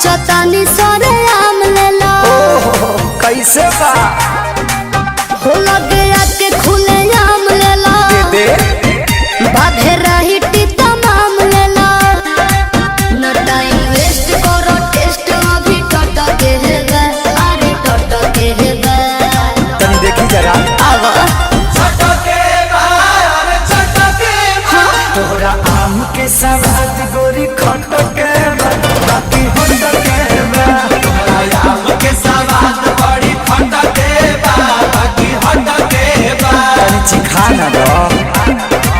तानी सरे आम लेला कैसे बा हो लगे आके खुले आम लेला दे बाधे रही टीता माम लेला न टाइम वेस्ट करो टेस्ट अभी टटके है बे अरे टटके है बे तनी देखी जरा आवा तोरा आम के सवाद गोरी खटके बाकी हटके बा तोरा आम के सवाद बड़ी खटके बा बाकी हटके बा तनी चिखा ना दो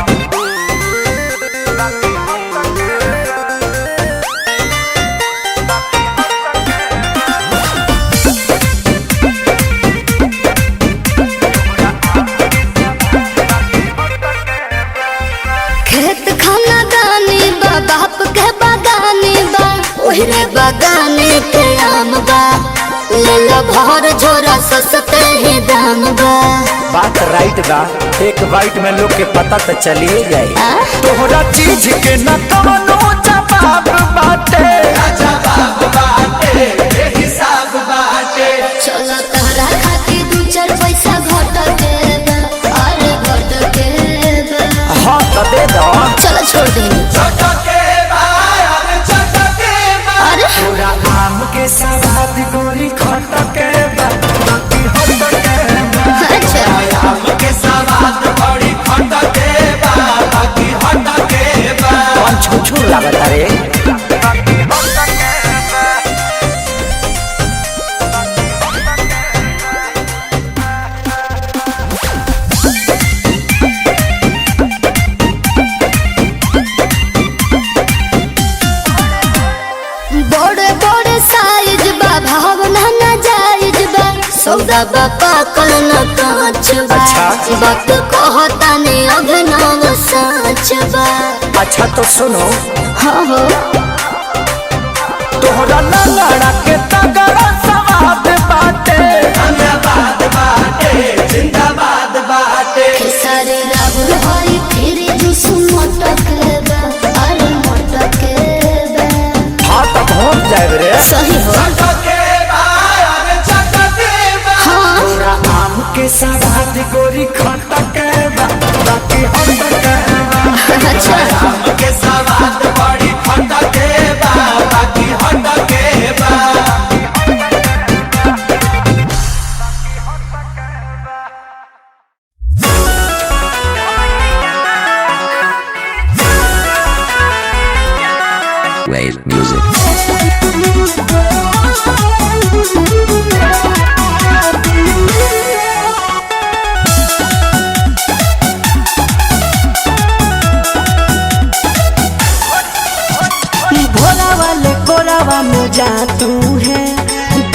खेत खाना दानी बा बाप के बागानी बा ओहरे बागाने के आम बा लेला भर झोरा सस्ते ही दाम बा बात राइट बा एक बाइट में लोग के पता तो चलिए जाए तोहरा चीज के न कवनो जवाब बाटे जवाब बाटे हिसाब बाटे चलो तहरा खाती दू चार पैसा घट के बा अरे घट के बा हाँ तो दे दो चलो छोड़ दी चटके बा अरे चटके बा अरे तोरा आम के सवाद गोरी खटके बा बाकी हटके बा अच्छा आम के सवाद बड़ी खटके बा बाकी हटके बा कौन छुछुर लागत रे बड़े बड़े साइज बा भावना ना जायज बा सौदा बा पाकल न कांच बा अच्छा। वक्त कहता ने अभिनव साच बा अच्छा तो सुनो हाँ हो तोहरा लड़ा के तगड़ा सवाद बाटे धन्यवाद बाटे जिंदाबाद बाटे सारे राहुल हरी फिर जुस मटक बा अरे मटक बा हाँ तो पहुँच जाए रे सही हो चटके बा अरे चटके बा हाँ तोरा आम के सवाद गोरी खटके बा बाकी हटके बा अच्छा आम के सवाद बड़ी खटके बा बाकी हटके बा Wave music. भोला वाले कोरावा में जा तू है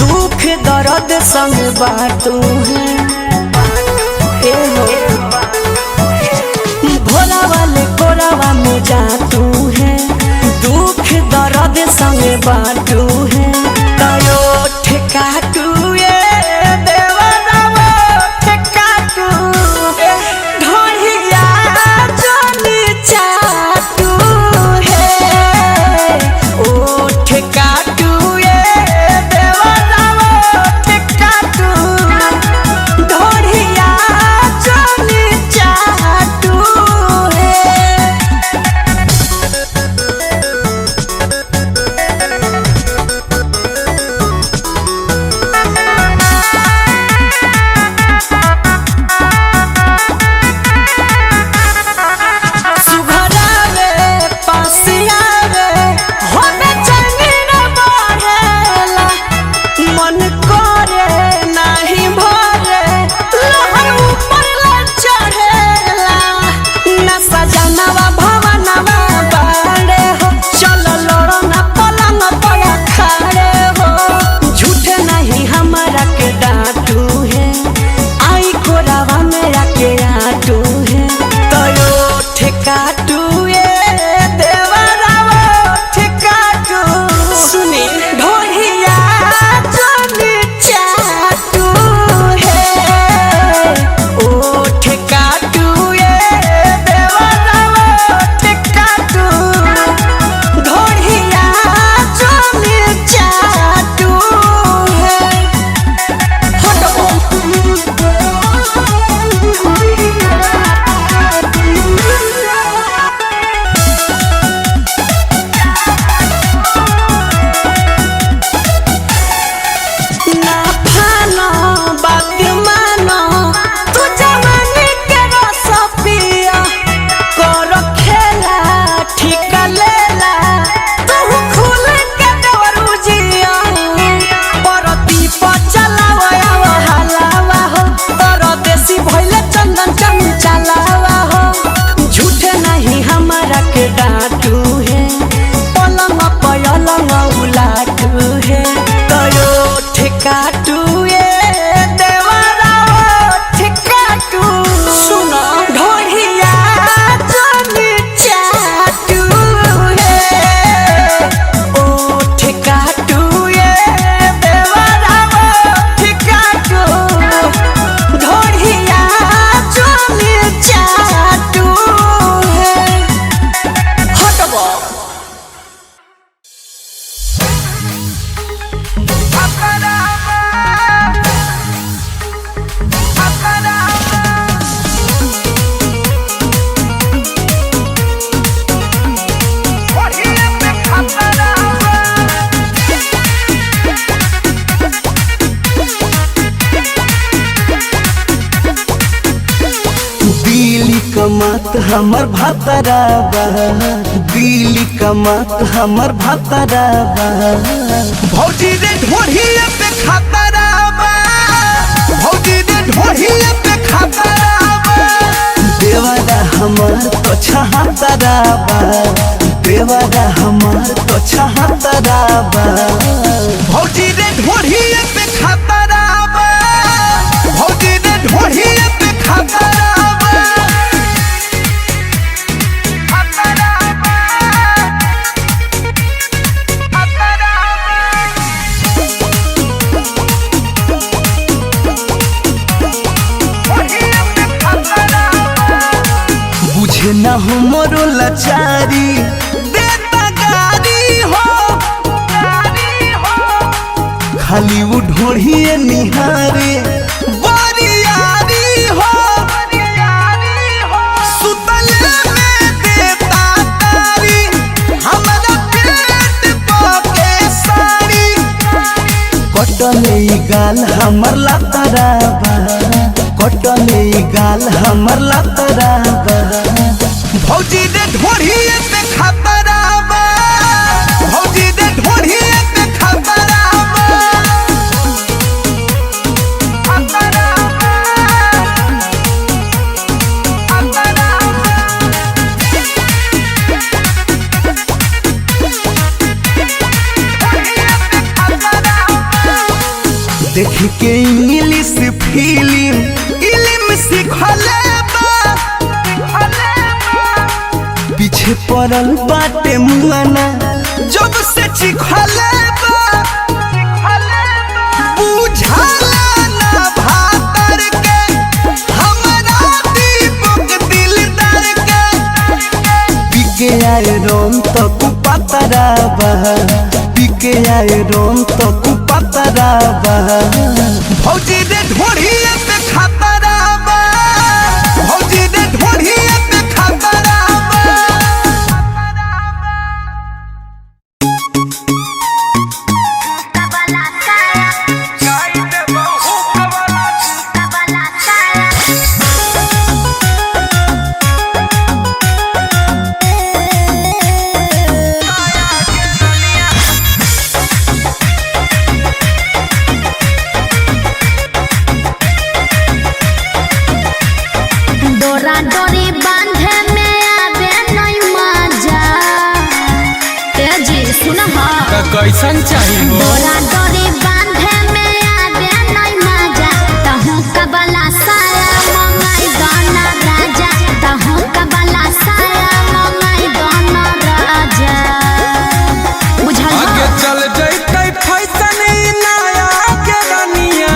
दुख दर्द संग बाटू है ए हो भोला वाले कोरावा में जा तू है दुख दर्द संग बाटू है तयो ठेकाटू ये देवरावा ठेकाटू ढोलिया जनी चाटू है ओ ठेकाटू ये देवरावा ठेकाटू ढोलिया जनी चाटू है कमात हमर भातराबा, दिल्ली कमात हमर भातराबा। भौजी रे ढोढ़िया पे खतराबा, भौजी रे ढोढ़िया पे खतराबा। देवरा हमार तो छहतराबा, देवरा हमार तो छहतराबा। भौजी रे ढोढ़िया पे खतराबा, भौजी रे ढोढ़िया पे खतराबा। बुझे ना हो मोरो लाचारी, देता गारी हो, खाली वो ढोढ़िए निहारे। बरियारी हो, सुतले में देता तारी, हमरा पेट पके साड़ी। कटले गाल हमर लातराबा, कटले गाल हमर लातराबा। भौजी रे ढोढ़िए पे खतराबा, भौजी रे ढोढ़िए पे खतराबा। देख के इंग्लिश फिल्म इल्म सिखले बा, पीछे पड़ल बाटे मुआना, जब से चिखले बा। बुझाला ना भातर के, हमरा दीपक दिलदार के। पिके आए रोम तो कुपतराबा, पिके आए रोम तो कुपतराबा। भौजी रे ढोढ़िए पे खतराबा, भौजी रे ढोढ़िए पे खतराबा। डोरा डोरी बांधे में आवे नहीं मजा। ए जी सुन हा, कैसन चाहिए डोरा डोरी बांधे में आवे नहीं मजा। तहु कबला साया मंगाई गाना राजा, तहु कबला साया मंगाई गाना राजा। बुझल आगे हा? चल जैते फैशन नया के रनिया,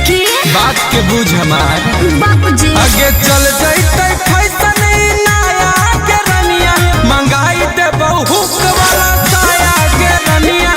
की बात के बुझ हमार। बाबूजी आगे चल जैते फैशन नया के रनिया, मंगाई दे बहुक वाला साया के रनिया,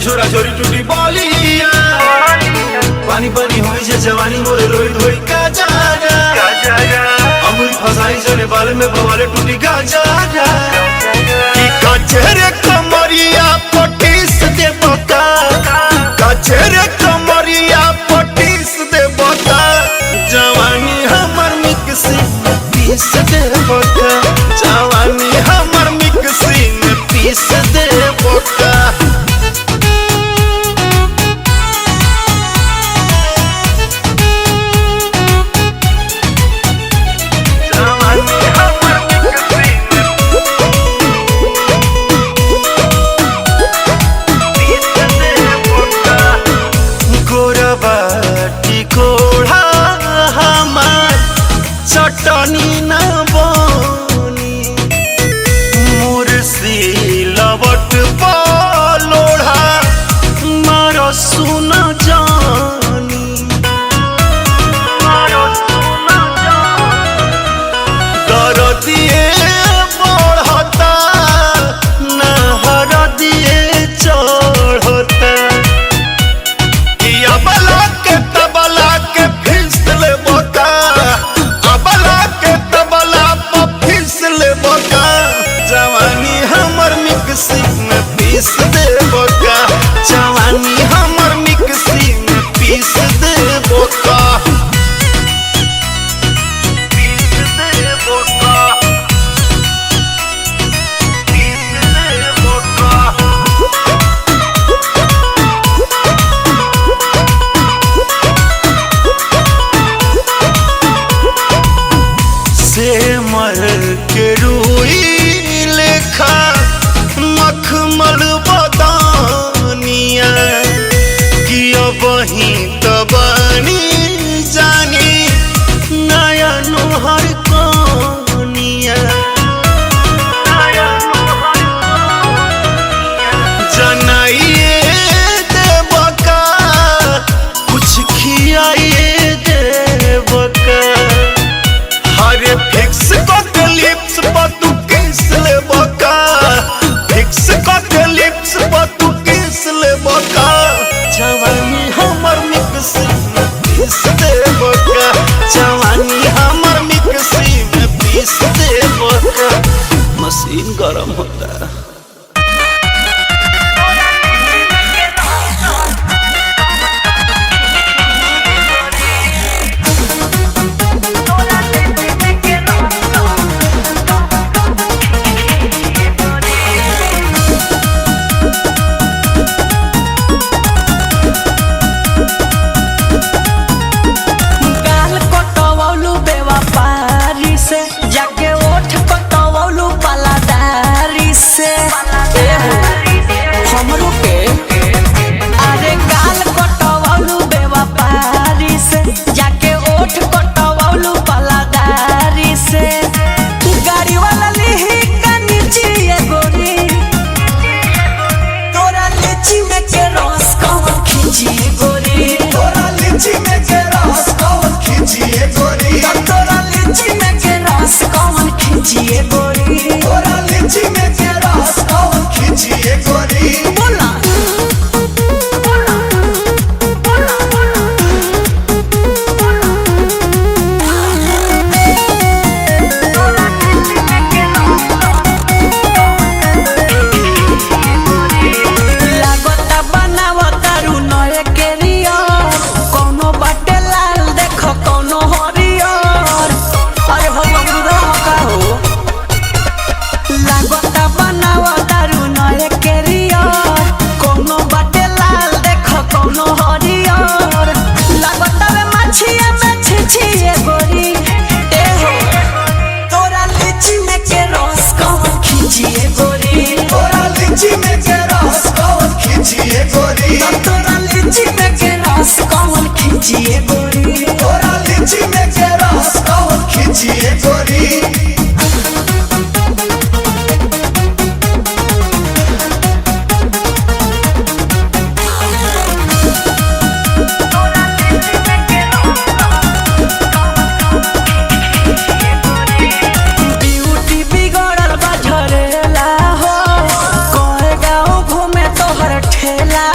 छोरा छोरी टूटी बलिया पानी पानी होई छे जवानी मोरे रोई धोई का जागा अमूल फसाई जने बाल में बवाले टूटी का जागा की कचरे कमरिया पटीस दे बता कचरे कमरिया पटीस दे बता जवानी हमर मिक्सी में पीस दे बता जवानी हमर मिक्सी में पीस दे बता चटनी न बनी मुर्सी लवट लोढ़ा मार सुन जानी डर दिए बढ़ता नहर दिए चढ़ता किया बला के तबला के फिसल बता जवानी हमर मिक्सी में पीस दे बोका जवानी हमर मिक्सी में पीस दे बोका पीस दे बोका पीस दे बोका से मर के रूई लेखा मखमल बदानिया किया वही तबानी जानी नया नोहर कनिया जनाइए देवका कुछ खियाइए देवका हरे फिक्स के लिप्स पर तू किस ले बका फिक्स के लिप्स पर तू किस ले बका जवानी हमर मिक्सी में पीस दे बका जवानी हमर मिक्सी में पीस दे बका मशीन गरम होता है जाके ओठ कटवलू पलादारी से हमरो के अरे गाल कटवलू बेवपारी से जाके ओठ कटवलू पलादारी से गाड़ी वाला लिही का नीचे गोरी तोरा लीची में के रस कौन खींची गोरी तोरा लीची में के रस कौन खींची गोरी तोरा लीची में रस कौन खींचिए गोरी तोरा लीची में के रस कौन खींचिए गोरी बोला लागता बनावता रू नए के रिया कोनो बाटे लाल देखो कोनो हरियर अरे भगवान का हो लागता बनावता रू नए के रिया कोनो बाटे लाल देखो कोनो हरियर लागता वे मछिया में छिछिए गोरी ए हो तोरा लीची में के रस कौन खींचिए गोरी तोरा लीची में के रस कौन खींचिए गोरी तोरा लीची में के रस कौन खींचिए गोरी तोरा लीची में के रस कौन खींचिए गोरी ठेला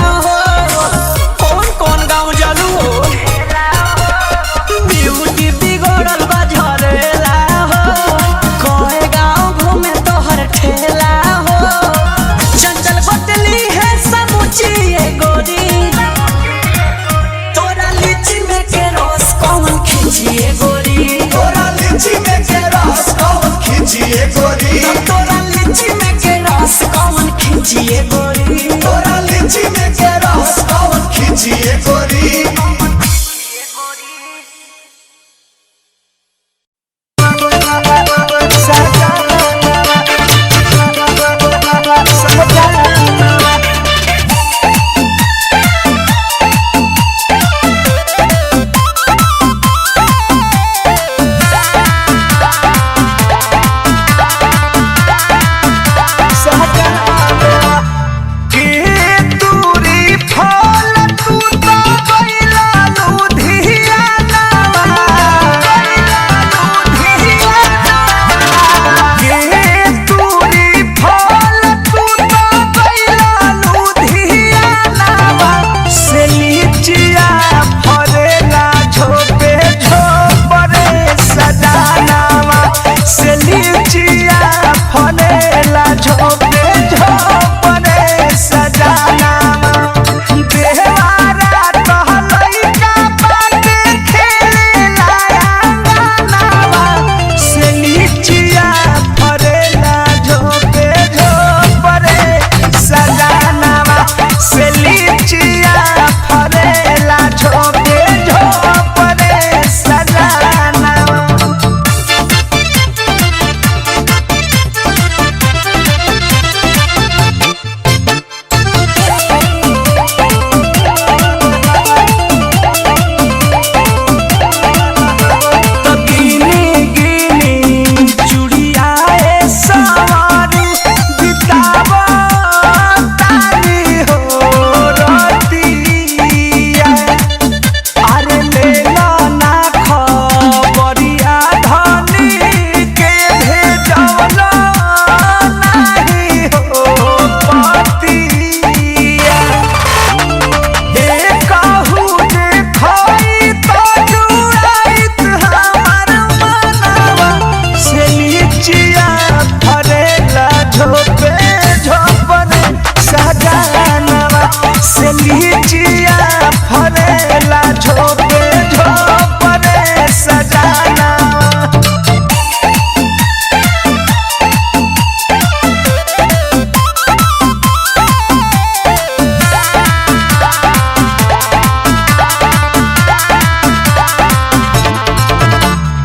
झोपे झोपरे सजाना।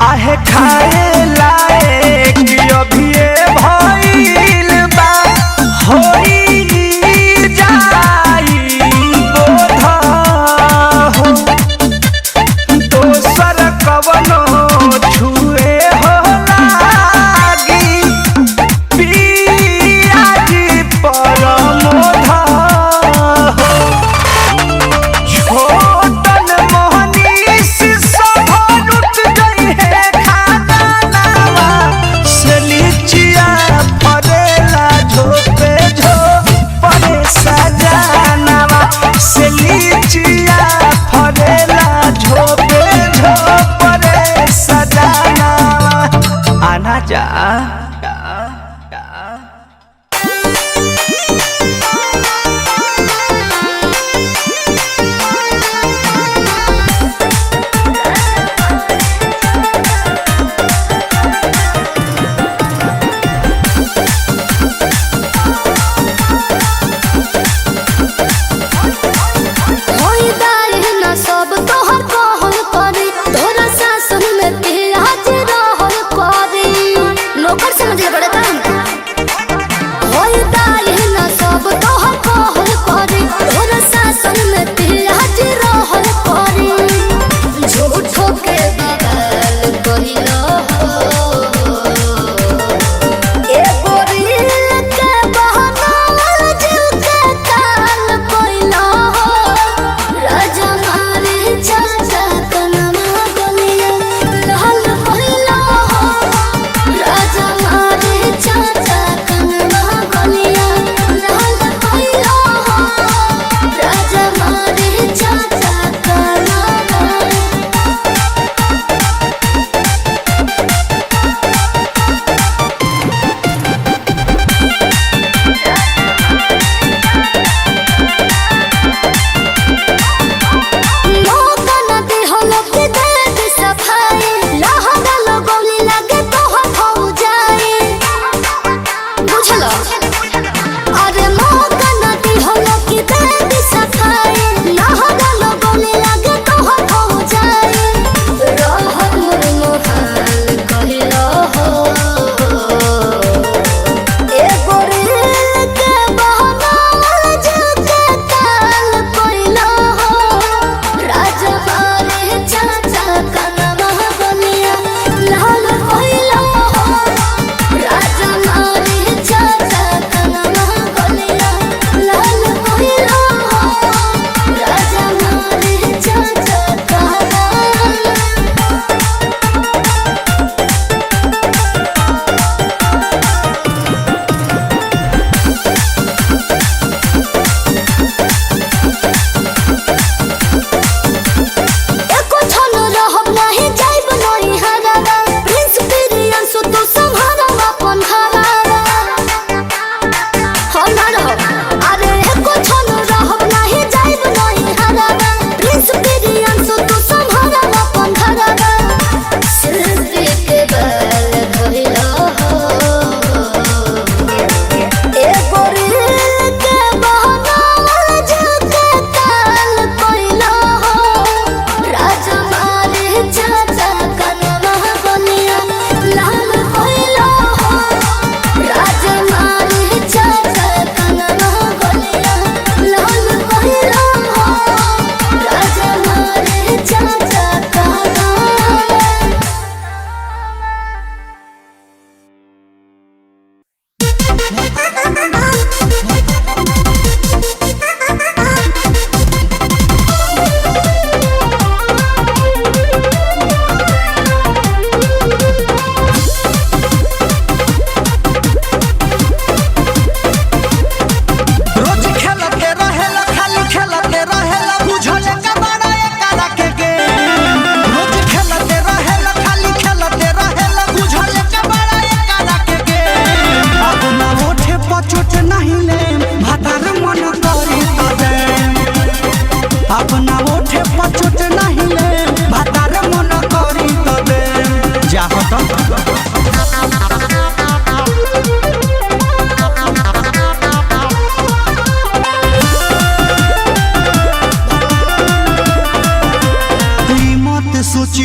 आहे खाए लायक अभिये भइल बा होई जाई बोधा हो।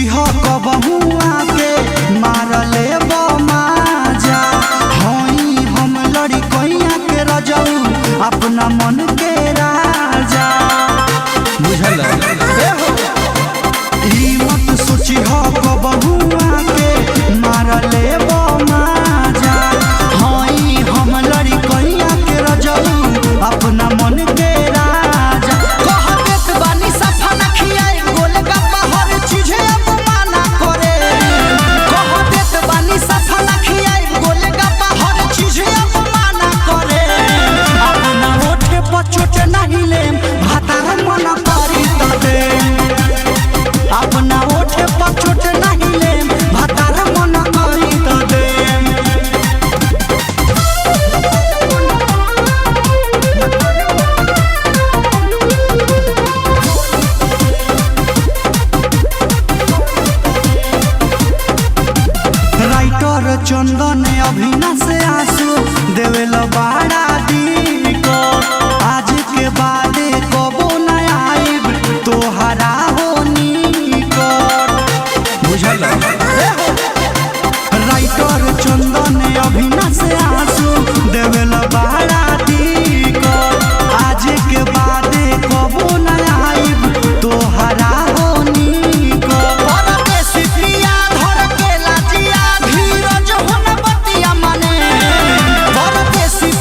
सोची हो कबहू आके मार ले माजा होई हम लड़ी कोइया के रजऊ अपना मन के राजा बुझल ई मत सोची हो कबहू आके मार ले माजा होई हम लड़ी कोइया के रजऊ अपना मन के राजा कह देत बानी सफा न खियाई गोलगप्पा हर चीज अपमाना करे कह देत बानी सफा न खियाई गोलगप्पा हर चीज अपमाना करे अपना ओठे पर चोट नहीं लेम भातार मन करी त दे अपना ओठे पर चोट नहीं लेम भातार मन करी त दे राइटर चंदन अभिना से आंसू देवेल बाड़ा दिन को आज के बाद कबो न आइब तोहरा होनी को बुझल राइटर चंदन अभिना से आंसू देवेल बाड़ा दिन को आज के बाद कबो न आइब तोहरा होनी को परदेसी प्रिया धर के लाजिया धीरज हुन बतिया मने परदेसी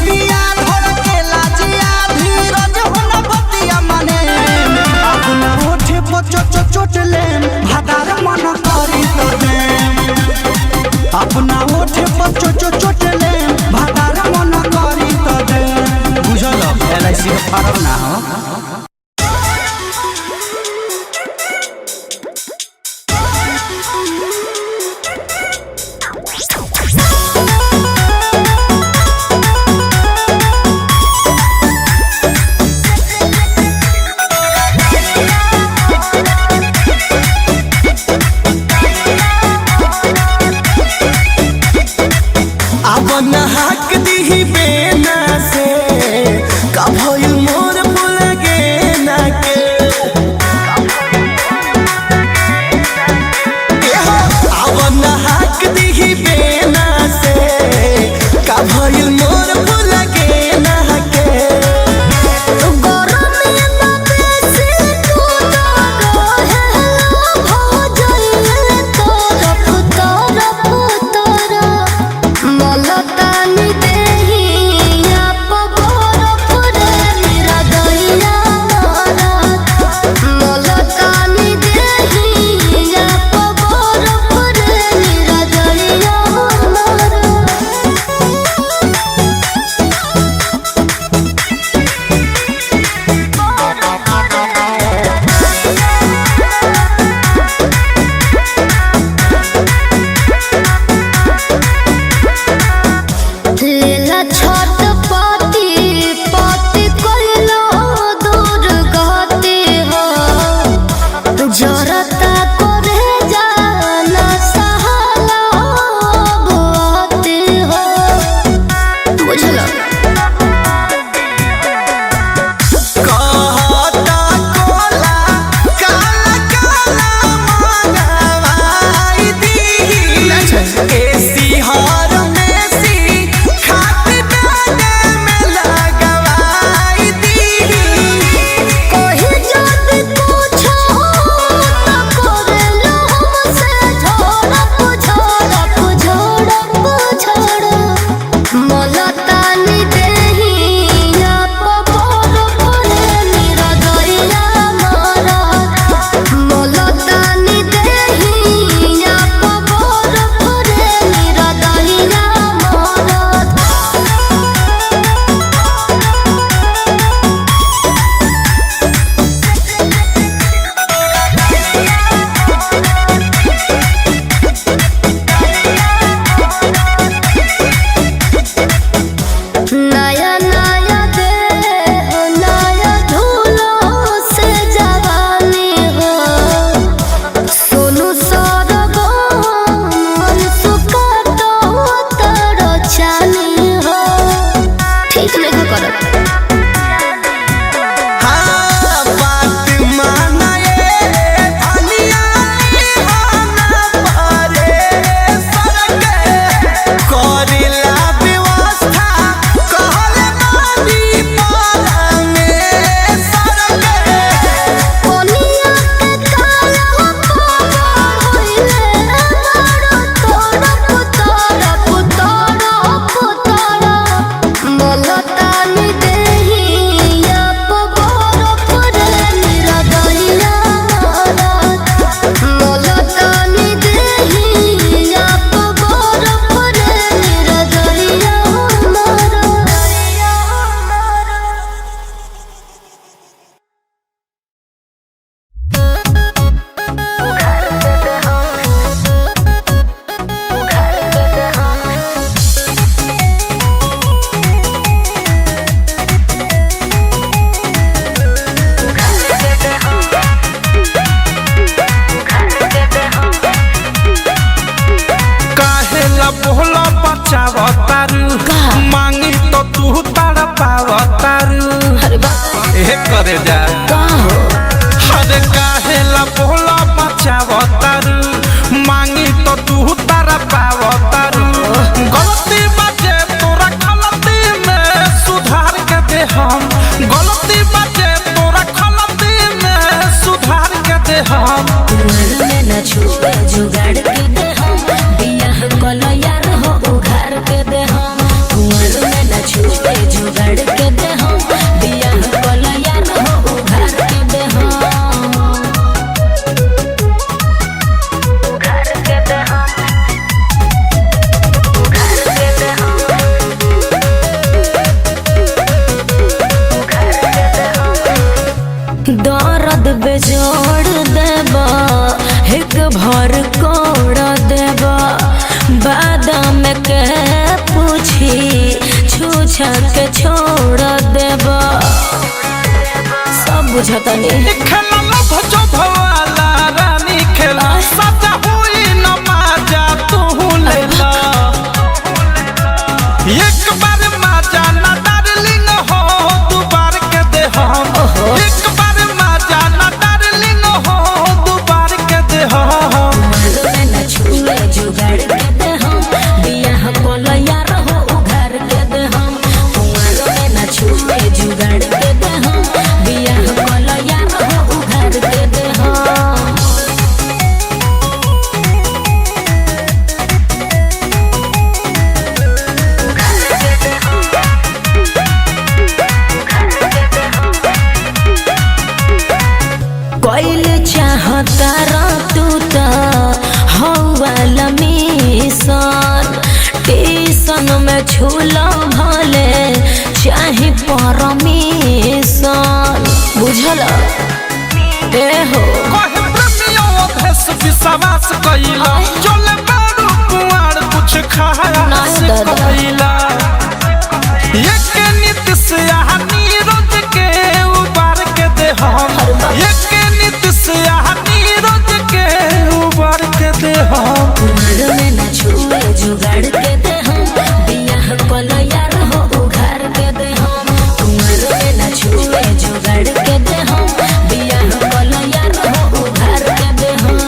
बोला बचावतारू मांगी तो तू तारा पावतारू ए करे जा हरे काहेला बोला बचावतारू मांगी तो तू तारा पावतारू गलती बाजे तोरा गलती में सुधार के दे हम गलती बाजे तोरा गलती में सुधार के दे हम न छुए जुगाड़ के दे हम बियाह कलो यार हो उघार के दे हम कुंवर में न छुए जुगाड़ के दे हम बियाह कलो यार हो उघार के दे हम उघार के दे हम उघार के दे हम उघार के दे हम दर्द बेजोड़ देबा एक भर कोड़ देबा बादाम के पूछी छूछा के छोड़ देबा सब बुझता नहीं खेला भजो भवाला रानी खेला सजा हुई नमाजा तू लेला एक बार माजा ना डार्लिंग हो दो बार के दे हम एक बार माजा ना डार्लिंग हो दो बार के दे हम न छुए जुगाड़ के दे हम बियाह कोलो यार हो उघार के दे हम कुंवर न छुए जुगाड़ के दे हम बियाह कोलो यार हो उघार के दे हम कोइल चाहता तू तो हवाला मिशन टीसन में छूला भले चाहे परमिशन बुझल ए हो कहे प्रेमियों भेस विश्वास कइला चले बारू कुआर कुछ खाया नहीं से दादा। कइला एक नीति से नीरज के उबार के दे हम एक नीति से नीरज के उबार के दे हम कुंवर में न छुए जुगाड़ के दे हम बियाह कोलो यार हो उघार के दे हम कुंवर में न छुए जुगाड़ के दे हम बियाह कोलो यार हो उघार के दे हम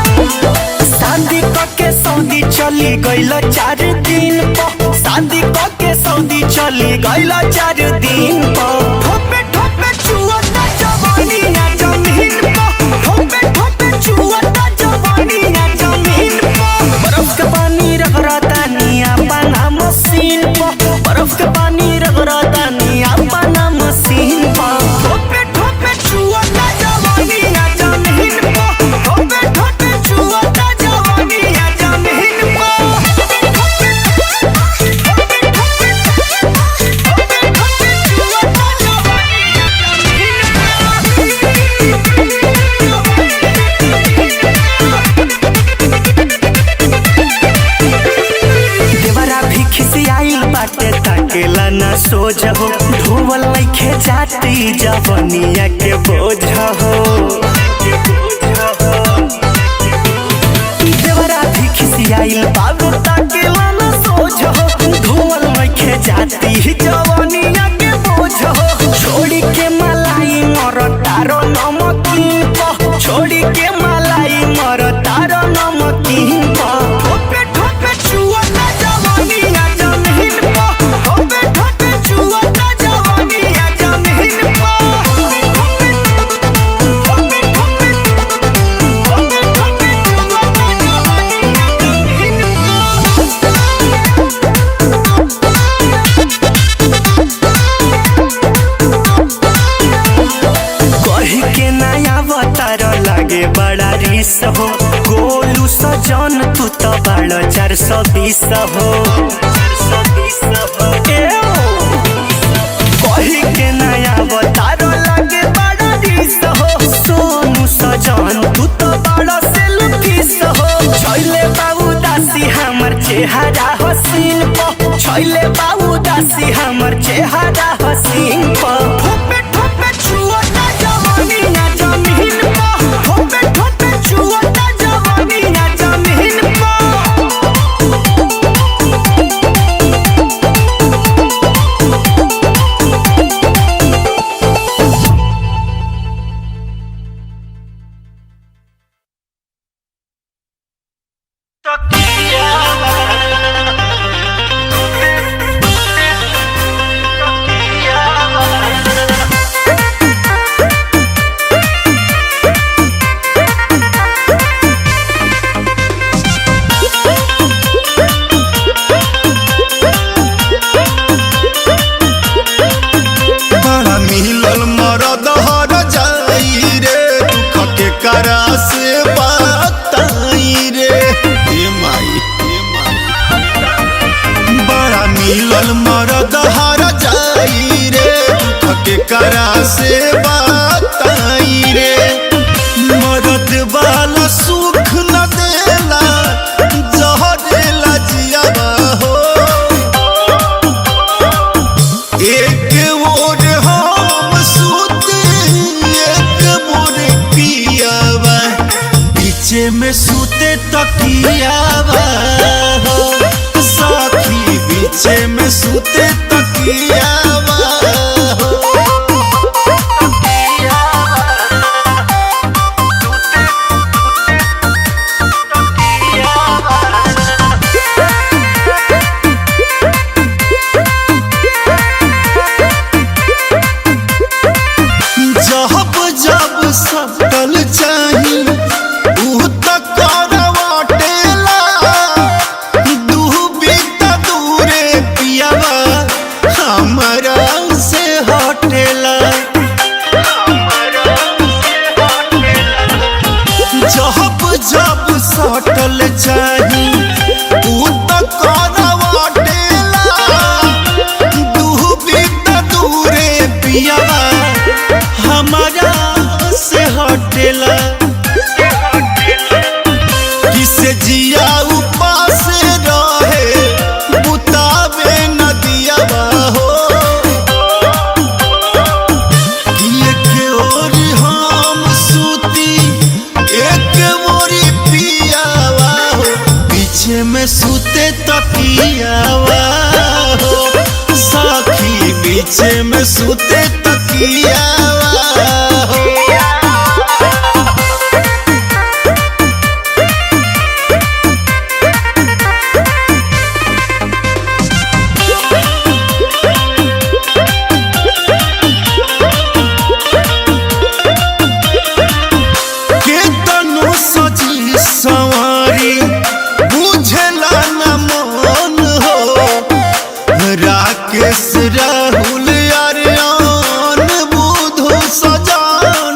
शादी के सऊदी चली गइल 4 दिन पर शादी के सऊदी चली गइल 4 दिन पर ठोपे ठोपे चुअता जवानी ना जमीन पर ठोपे ठोपे चुअता जवानी ना जमीन पर बर्फ के पानी रगड़ता निया बना मशीन पर बर्फ के पानी रगड़ता निया बना मशीन पर ठोपे ठोपे चुअता जवानी ना जमीन पर ठोपे ठोपे चुअता जवानी ना जमीन पर देवरा भी खिसियाइल बाटे ताकेला ना सोझ हो धोवल लइखे जाती जवनिया के बोझ हो देवरा भी खिसियाइल बाबू ताकेला ना सोझ हो धोवल लइखे जाती जवनिया के बोझ हो छोड़ी के मलाई मर तारो नमकीन प छोड़ी के मलाई मर तारो नमकीन प ठोपे ठोपे चुअता जवानी ना जमीन प ठोपे ठोपे चुअता जवानी ना जमीन प ठोपे ठोपे ठोपे ठोपे ठोपे चुअता जवानी ना जमीन कही के नया अवतार लागे बड़ा रिस हो गोलू सज सजन तू तो बालो 420 हो कही के नया बतारो लगे बड़ा रिस हो सोनू सजन तू तो बालो सेल्फिश हो छैले बाबू दासी हमर चेहरा हसीन प छैले बाबू दासी हमर चेहरा हसीन प ठोपे ठोपे छुअता जवानी ना जमीन प ठोपे ठोपे छुअता जवानी ना जमीन प बड़ा मिलल मरद हर जाई रे दुख के करा से बताई रे हे माई बड़ा मिलल मरद हर जाई रे दुख के करा से बताई रे मरद वाला सुख न देला जहरेला जियावा हो एक मोर हम सूते एक मोर पियावा पीछे में सूते तकियावा हो साथी पीछे में सूते तकियावा हो जब जब सटल चाही ऊ त करवाटेला दूबी त दूरे पियावा हमरा से हटेला जब जब सटल चाही ऊ त करवाटेला दूबी त दूरे पियावा हमारा से हटेला किसे जिया उपास रहे बुतावे नदिया हो एक ओर हम सूती एक मोरी पियावा हो पीछे में सूते तकियावा हो साखी पीछे में सूते तकियावा हो केतनो सजी सवारी बुझला न मन हो राकेश राहुल अरियान बुधु सजान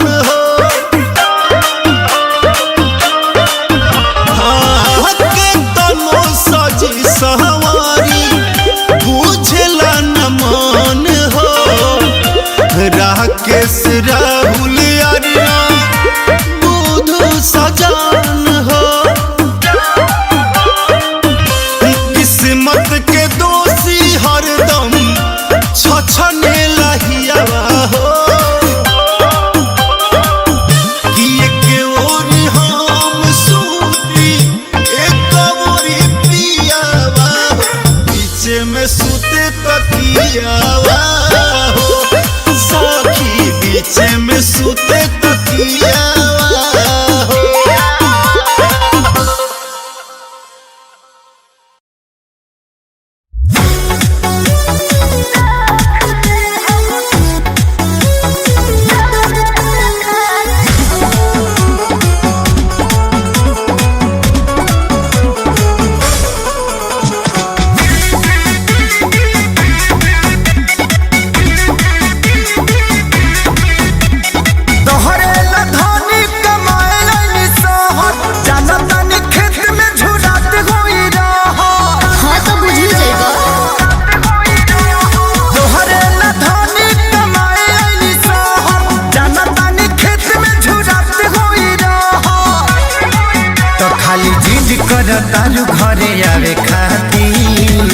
खाली जिद कर तारू घरे आवे खाती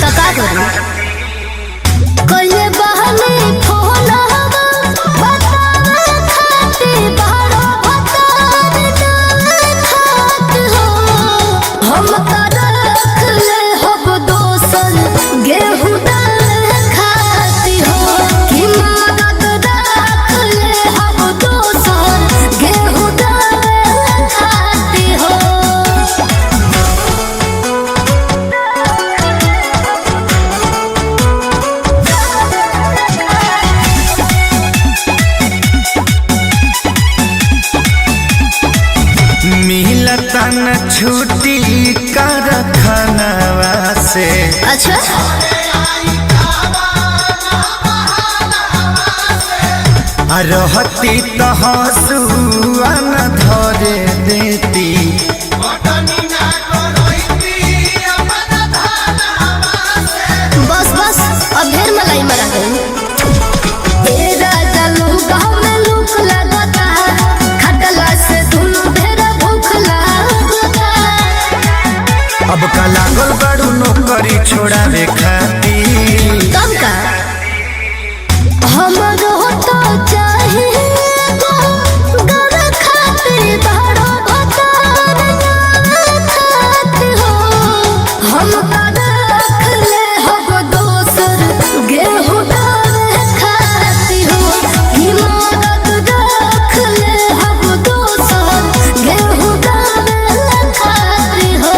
तो का करूं कइले बहने फोन हवा बतावे खाती बारो बतावे खात हो हम का रख ले हब दोसन गेहूं दाल खाती हो कि मदद रख ले हब दोसन गेहूं दाल खाती हो मिलता न छुट्टी कारखानवा से अच्छा रहती तो हंसुआ न धरे देती बस बस अब ढेर मलाई मरा गई तेरा जलू गाँव में लूक लगता खटला से धुलू ढेर भूख लगता अब का लागल बड़ू नौकरी छोड़ावे खाती कब का हमरो तो चाहिए घर खाते बड़ो भतार खाते हो हम का रख ले हब दोसर गेहूं दाल खाती हो कि मदद रख ले हब दोसर गेहूं दाल खाती हो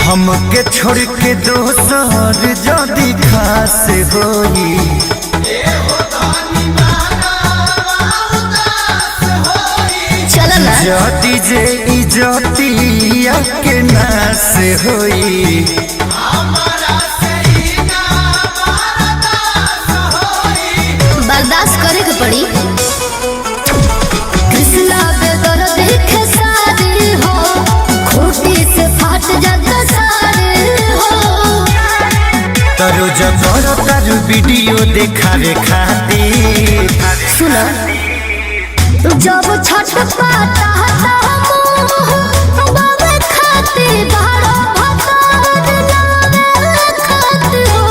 हमके छोड़ के दोसर जदी खास होई चल ना जदी जे इजतिया के नास होई बर्दाश्त करे के पड़ी कृष्णा बेदर देखे सारी हो खूटी से फाट जाता सारे हो करो जबर तारू वीडियो देखावे खातिर सुना जब छठ पाता बाबे खाते बारो भतार नावे खाते हो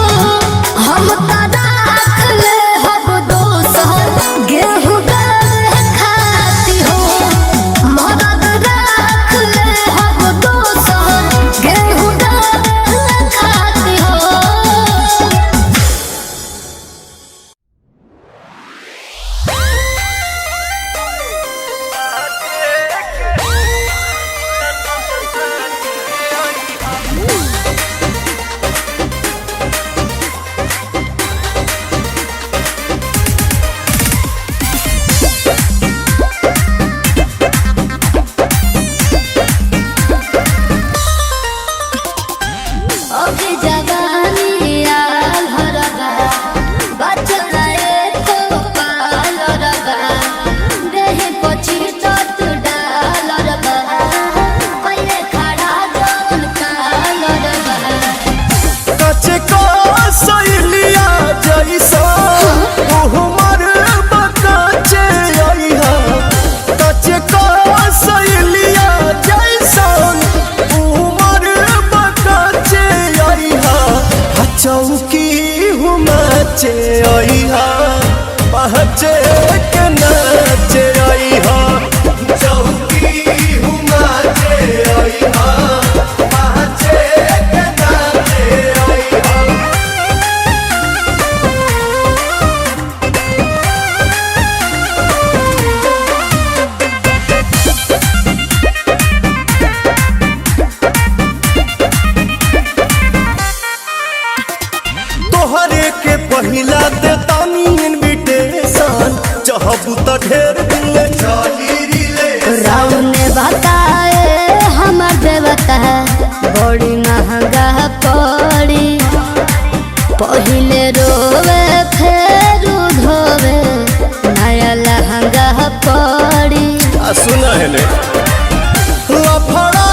हम का रख ले हब दोसर गेहूं दाल खाती हो मदद रख ले हब दोसर गेहूं दाल खाती हो ओके जवानी आल हरगा बचना एको पाल रगा देहि पछि तत डाल रगा पहिले खड़ा जोन काल रगा कचे को सैलिया जैसा उहमर बकाचे आइहा कचे को सैलिया जैसा उहमर बकाचे आइहा चौकी हुमाचे आइहा पहचे के नाचे आइहा चौकी हुमाचे आइहा पहचे के नाचे आइहा तोहरे के पहिला दे तानी इनविटेशन चाहबू त ढेर दिन चली रिले राव ने बताए हमर देवता बड़ी महंगा पड़ी पहिले रोवे फेर धोवे नया लहंगा पड़ी सुना है ने लफड़ा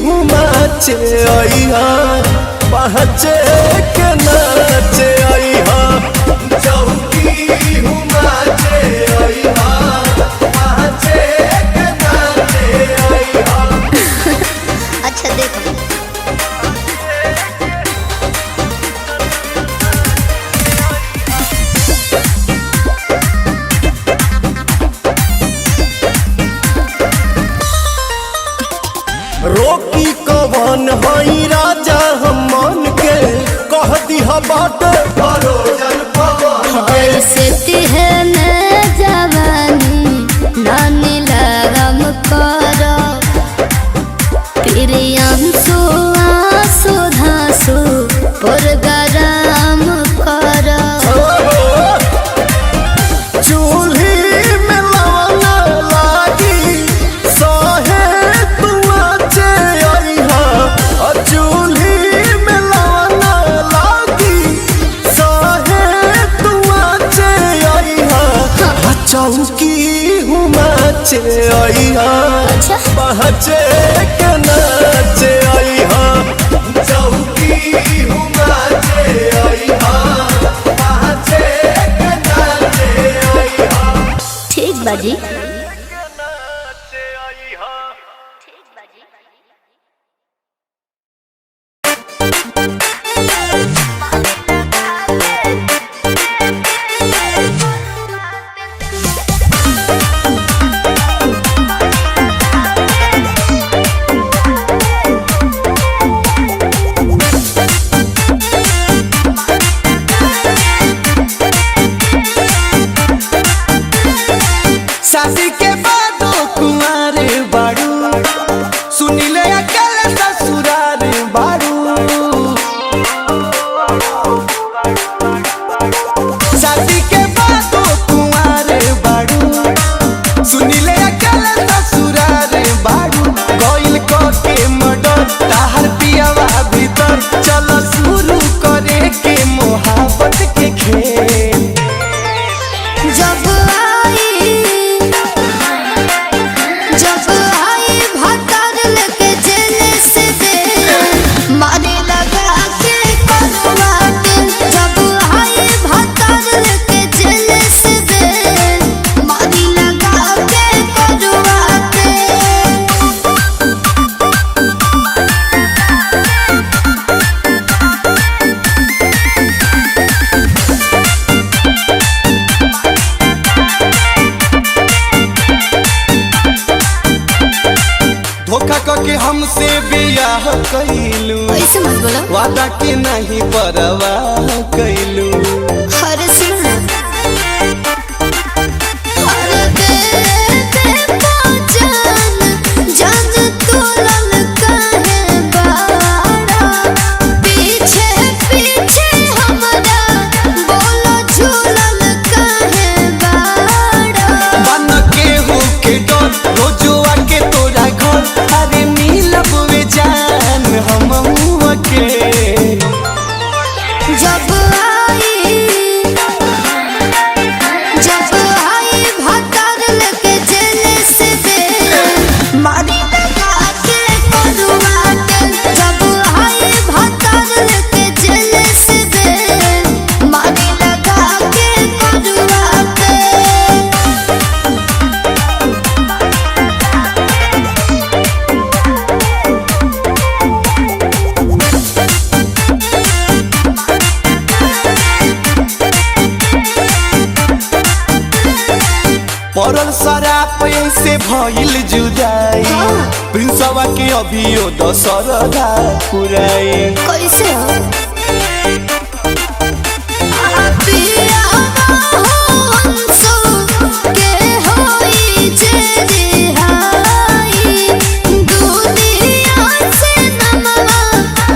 हूँ नाचे आई हाँ पहचे के नाचे आई हाँ चौकी हूँ नाचे आई हाँ पहचे के नाचे आई हाँ। अच्छा देखो रोकी कवन हई राजा हम मन के कह दिहा बाट भरोजन पवन के ऐसे है मैं जवानी नानी लगम करो प्रियांशु आंसू धांसू पुरगराम करो चूल्ही में लवना लागी सहे तू आचे आई हाँ चूल्ही में लवना लागी सहे तू आचे आई हाँ चौकी हूँ नाचे आई हाँ पहचे के नाचे आई हाँ चौकी हूँ नाचे आई हाँ पहचे के नाचे आई हाँ। ठीक बाजी शादी के बाद कुमार बाड़ू सुनिले अकेले ससुरार बाड़ू शादी के बाद कुमार बाड़ू सुनिले अकेले ससुरार बाड़ू कोइल को के मर्डर ताहर पियावा भीतर चलो शुरू करे के मोहब्बत के खेल जब आई भतर लेके जेल से दे मारे लगा के करवाट जब आई भतर लेके जेल से दे मारे लगा के करवाट धोखा करके हमसे बियाह कैलू ऐसे मत बोलो वादा के नहीं परवाह कैलू हर सुन हर दे पहचान जान तोलन काहे बाड़ा पीछे पीछे हमरा बोलो झूलन काहे बाड़ा बन के हो के डर रोजुआ के तोरा घर अरे मिलब वे जान हम के जब आई भतर लेके जेल से दे मारी लगा के करवाट जब आई भतर लेके जेल से दे मारी लगा के करवाट पड़ल शराब से भइल जुदाई प्रिंसवा के अभियो दशरदा पुराई कैसे हो पिया हो अंसो के होई जे रिहाई दुनिया से नमवा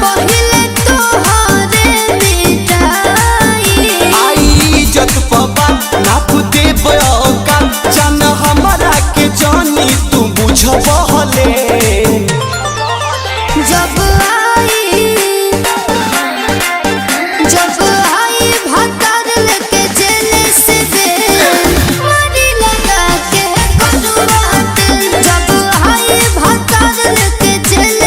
पहिले तोहरे मिटाई आई इज्जत पबा नाप दे बयोका जान हमरा के जानी तू बुझबहले जब आई भतर लेके जेल से दे मारी लगा के करवाट जब आई भतर लेके जेल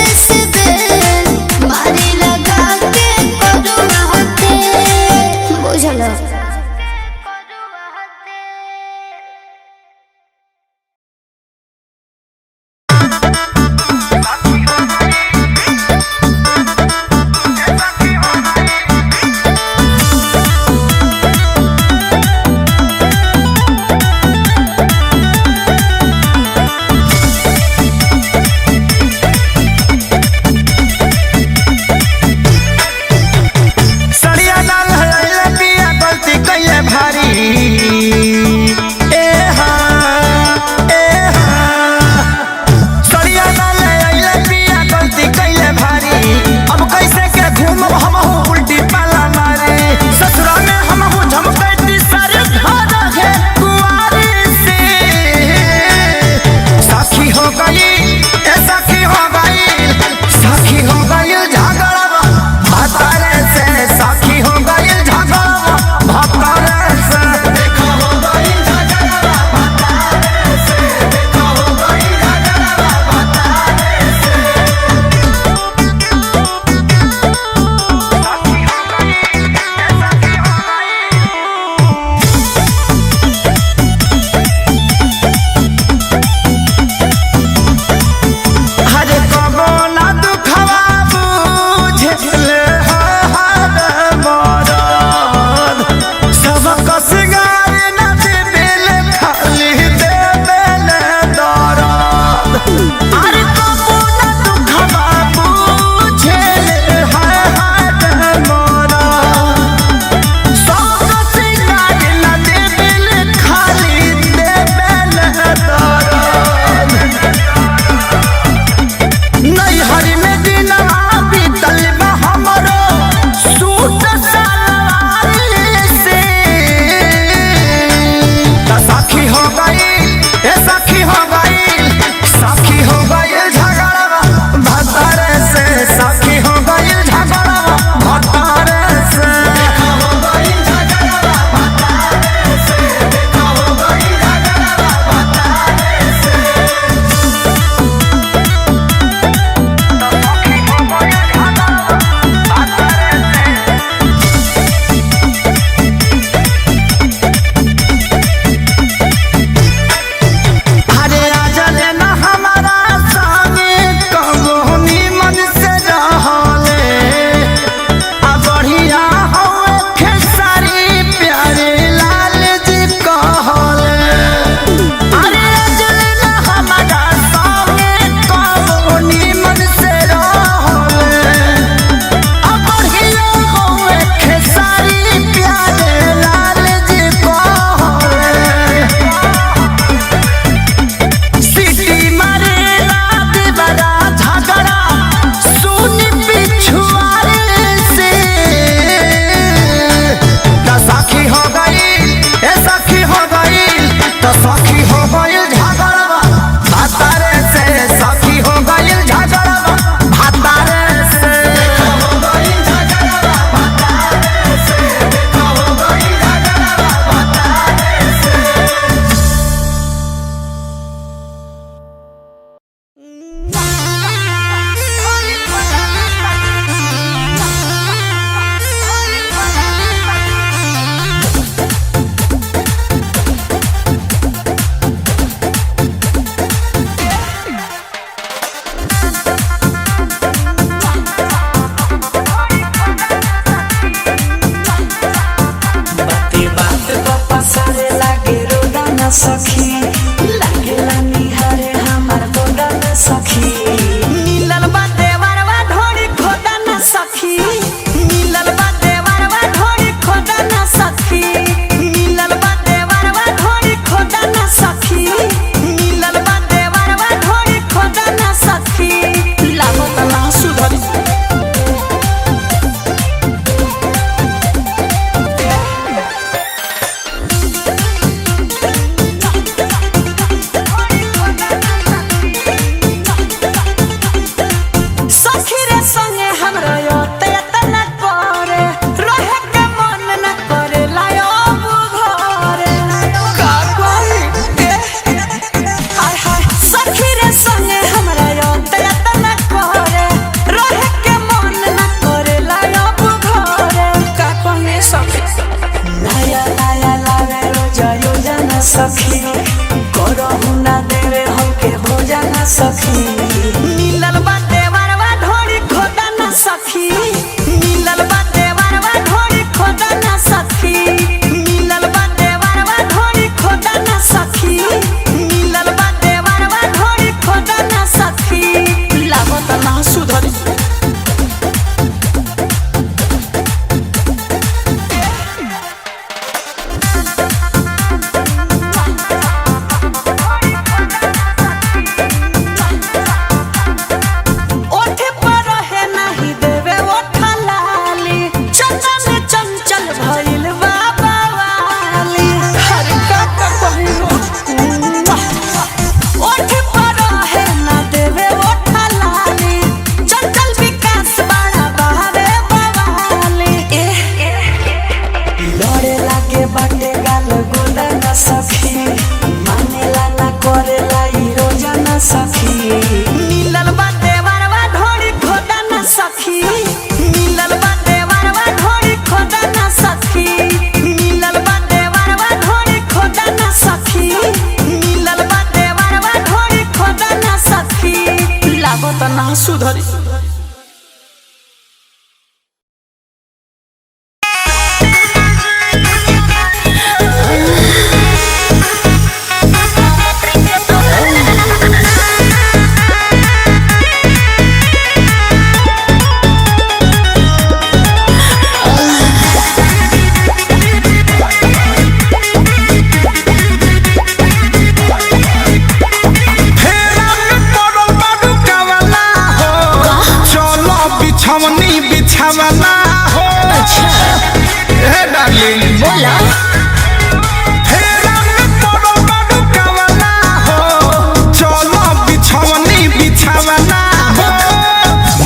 बिछवनी बिछावना हो। हे डार्लिंग बोला फेरा में पड़ो बड़ो कवना हो। चलो बिछवनी बिछावना हो।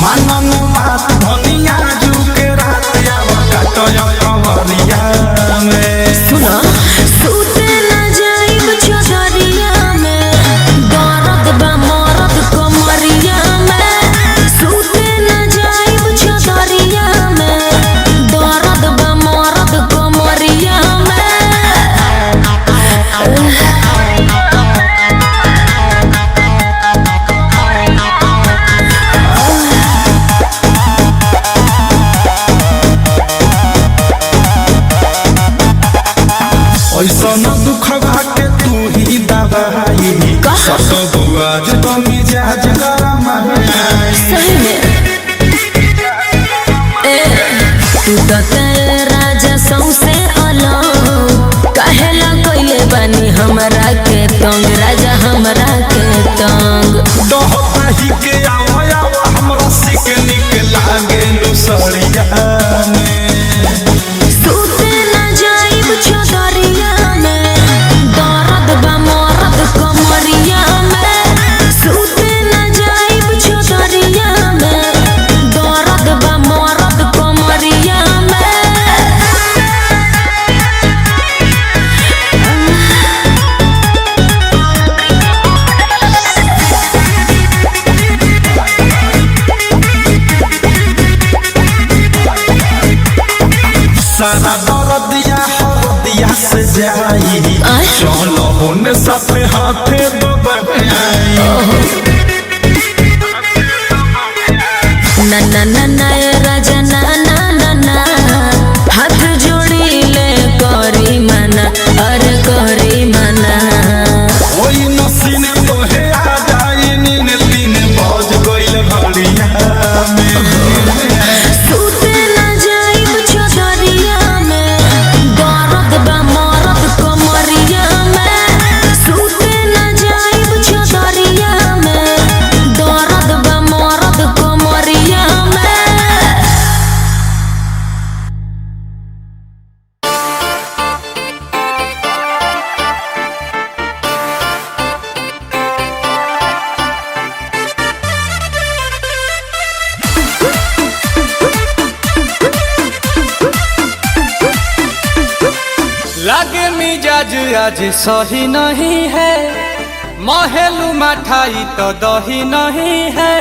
मनन बात धनिया जुके रात आवा काटया कवरिया में। सुना सूते न जाइब चौधरिया में दर्द बा मरद कमरिया में। सूते न जाइब चौधरिया में दर्द बा मरद कमरिया में। ऐसा न दुखवा के तू ही दवाई सत बुआज तो मिजाज गरम है। सही में तू तो तेरे राजा सौसे अलग कहेला कोइले बानी हमरा के तंग राजा हमरा के तंग। दोहता ही के आवा आवा हमरा सिक निक लागे लुसड़िया में। सूते न जाइब चौधरिया में दर्द बा मरद कमरिया में। सूते न जाइब चौधरिया में दर्द बा मरद कमरिया में। सारा दर्दिया हरदिया से जाई चलो होने साथे हाथे बबई। ना ना ना ना ए राजा ना ना ना ना हाथ जोड़ी ले करी मना अरे करी मना। ओई नसीन तोहे आ जाई नीन तीन बज गइल घड़िया में। सूते न जाइब चौधरिया में दर्द बा मरद कमरिया में। सूते न जाइब चौधरिया में दर्द बा मरद कमरिया में। लागे मिजाज आज सही नहीं है। महलू मठाई तो दही नहीं है।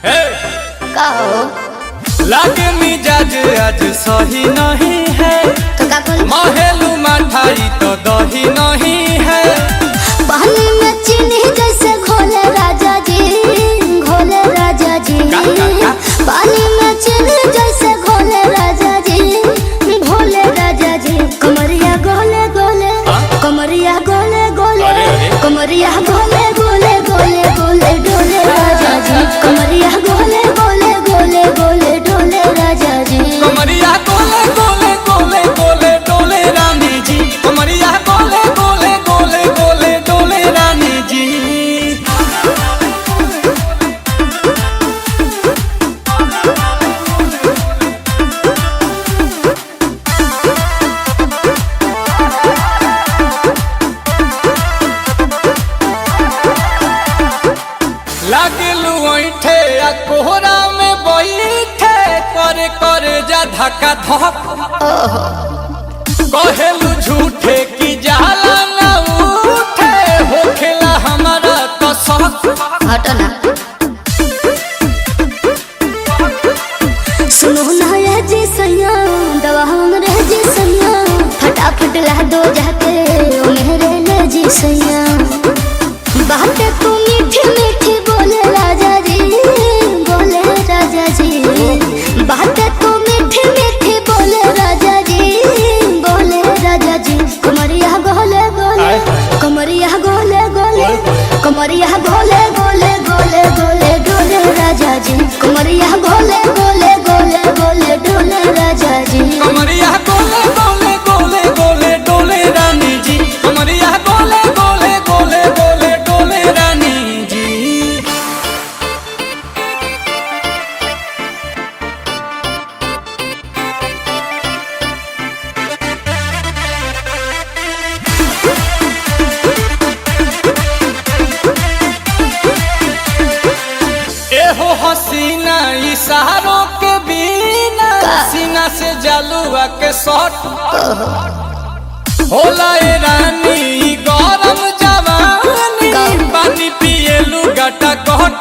हे! लागे मिजाज आज सही नहीं है। महलू मठाई तो दही नहीं है। पानी में चीनी जैसे घोले राजा जी घोले राजा जी। पानी में चीनी जैसे घोले राजा जी घोले राजा जी। कमरिया गोले गोले कमरिया गोले गोले कमरिया गोले गोले गोले गोले डोले राजा जी। कमरिया गोले गोले गोले गोले डोले राजा जी। कमरिया गोले गोले गोले गोले डोले रानी जी। कमरिया गोले गोले गोले गोले डोले रानी जी। लागलू ऐठे आ कोहरा में बैठे करे करे जा धक्का धक। कहेलू झूठे की जाला ना उठे होखेला हमारा कसक। हटना सुनो ना ये जी सैया दवा हमरे जी सैया फटाफट ला दो जाके ओ मेरे ले जी सैया। बातें तू मीठी मीठी बोले राजा जी बोले राजा जी। बातें तू मीठी मीठी बोले राजा जी बोले राजा जी। कमरिया गोले गोले कमरिया गोले गोले कमरिया गोले गोले गोले हसीना इशारों के बिना सीना से जलुआ के शॉट होला ए रानी गरम जवानी पानी पिए लुगाटा कहट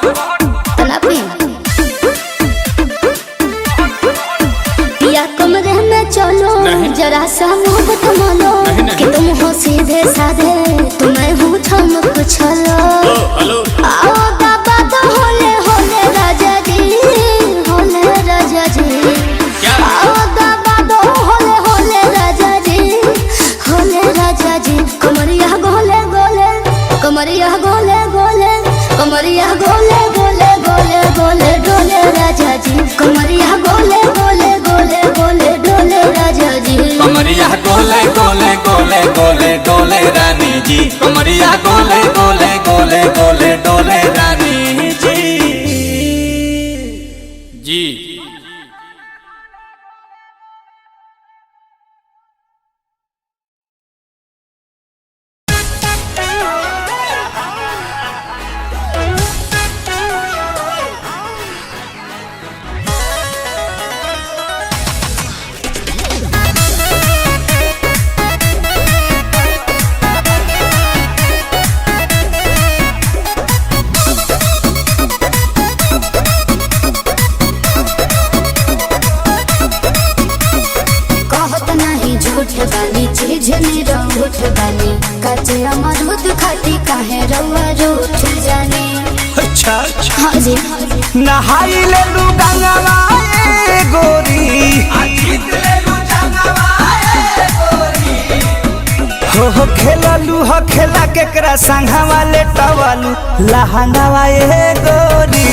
या कमरे में चलो जरा सा मोहब्बत मानो कि तुम हो सीधे साधे तुम्हें हूँ चमक छलो आओ बाबा तो होले होले राजा जी आओ बाबा तो होले होले राजा जी कमरिया गोले गोले कमरिया गोले गोले कमरिया गोले गोले गोले गोले डोले राजा जी कमरिया गोले गोले गोले गोले डोले राजा जी कमरिया गोले गोले गोले गोले डोले रानी जी कमरिया गोले गोले गोले गोले डोले रानी जी बानी चीज रूठ बानी कचे अमरूद खाती काहे रउआ रूठ जानी अच्छा हाँ जी नहाई ले लू गंगवा ए गोरी हो खेललू हो खेला केकरा संघा वाले टवालू लहंगावा ए गोरी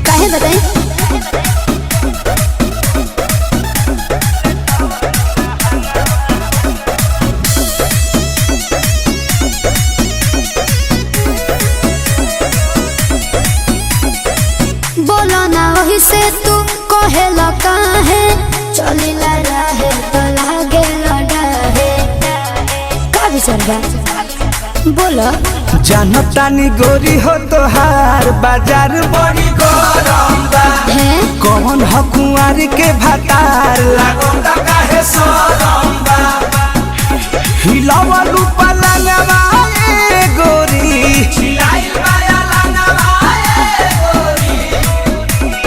काहे बताई बोलो ना वही से तू कहेला काहे चलिला रहे तो लागे लड़ाहे का विचार बा बोलो जानतानी गोरी हो तोहार बाजार बड़ी गरम बा कौन हो कुंवारी के भातार लागोता काहे सरम बा हिलावलू पलंगवा ए गोरी हिलाइल बाया लंगवा ए गोरी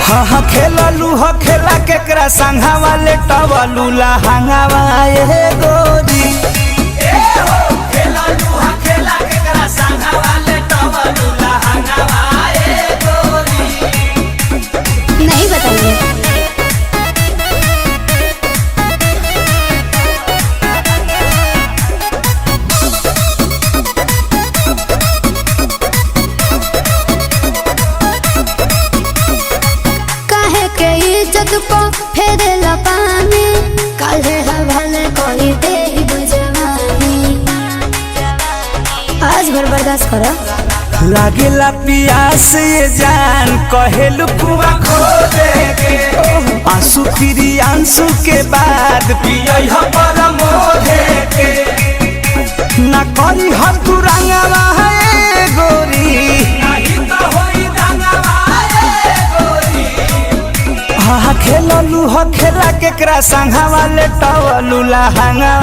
हा खेललू हो खेला केकरा संघा वाले टवलू लहंगावा ए गोरी नहीं बताइए काहे के इज्जत को फेरेला पानी काहे हवाले कोई दे बुझवानी आज भर बर्दाश्त करो लागेला पियास ये जान कहेलू कुआ खो देगे आंसू फिरी आंसू के बाद पियई हो परमोधे के ना करी हर तू रंगवा है गोरी नहीं तो होई रंगवा है गोरी हा खेललू हो खेला केकरा संघा वाले टवलू लहंगा